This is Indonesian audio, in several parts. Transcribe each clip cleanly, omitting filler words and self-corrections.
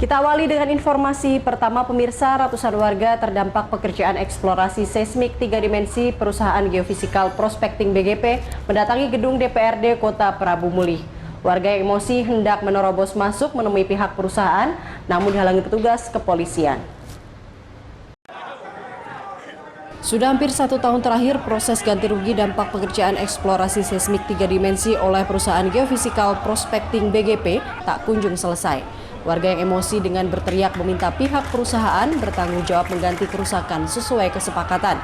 Kita awali dengan informasi pertama, pemirsa. Ratusan warga terdampak pekerjaan eksplorasi seismik 3 dimensi perusahaan geofisikal Prospecting BGP mendatangi gedung DPRD Kota Prabu Mulih. Warga yang emosi hendak menerobos masuk menemui pihak perusahaan, namun dihalangi petugas kepolisian. Sudah hampir 1 tahun terakhir, proses ganti rugi dampak pekerjaan eksplorasi seismik 3 dimensi oleh perusahaan geofisikal Prospecting BGP tak kunjung selesai. Warga yang emosi dengan berteriak meminta pihak perusahaan bertanggung jawab mengganti kerusakan sesuai kesepakatan.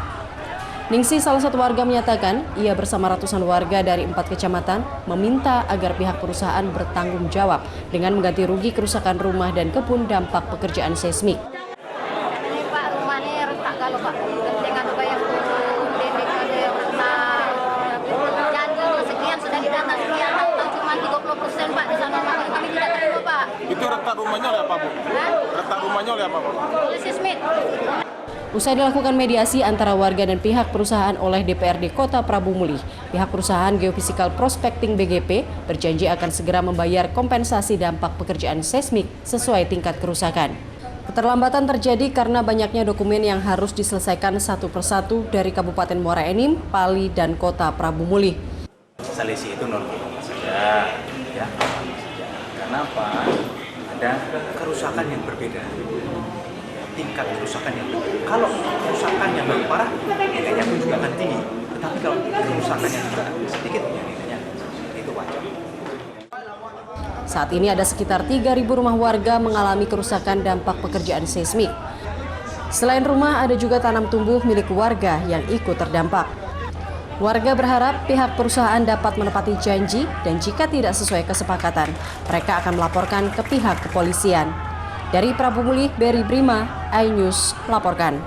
Ningsi, salah satu warga, menyatakan ia bersama ratusan warga dari 4 kecamatan meminta agar pihak perusahaan bertanggung jawab dengan mengganti rugi kerusakan rumah dan kebun dampak pekerjaan seismik. Ini Pak, rumah ini retak kalau Pak, dengan bayar janji sekian sudah didata sekian, atau cuma 30% Pak di sana, makanya kami tidak terima Pak. Itu retak rumahnya oleh apa, Bu? Retak rumahnya oleh apa, Bu? Oleh seismik. Usai dilakukan mediasi antara warga dan pihak perusahaan oleh DPRD Kota Prabu Mulih, pihak perusahaan geofisikal Prospecting BGP berjanji akan segera membayar kompensasi dampak pekerjaan seismik sesuai tingkat kerusakan. Keterlambatan terjadi karena banyaknya dokumen yang harus diselesaikan satu persatu dari Kabupaten Muara Enim, Pali, dan Kota Prabu Mulih. Selisih itu normal saja, ya. Karena apa? Ada kerusakan yang berbeda, tingkat kerusakan yang berbeda. Kalau kerusakan yang lebih parah, nilainya pun juga akan tinggi. Tetapi kalau kerusakan yang juga sedikit, ya nilainya itu wajar. Saat ini ada sekitar 3.000 rumah warga mengalami kerusakan dampak pekerjaan seismik. Selain rumah, ada juga tanam tumbuh milik warga yang ikut terdampak. Warga berharap pihak perusahaan dapat menepati janji dan jika tidak sesuai kesepakatan, mereka akan melaporkan ke pihak kepolisian. Dari Prabu Mulih, Berry Brima, iNews melaporkan.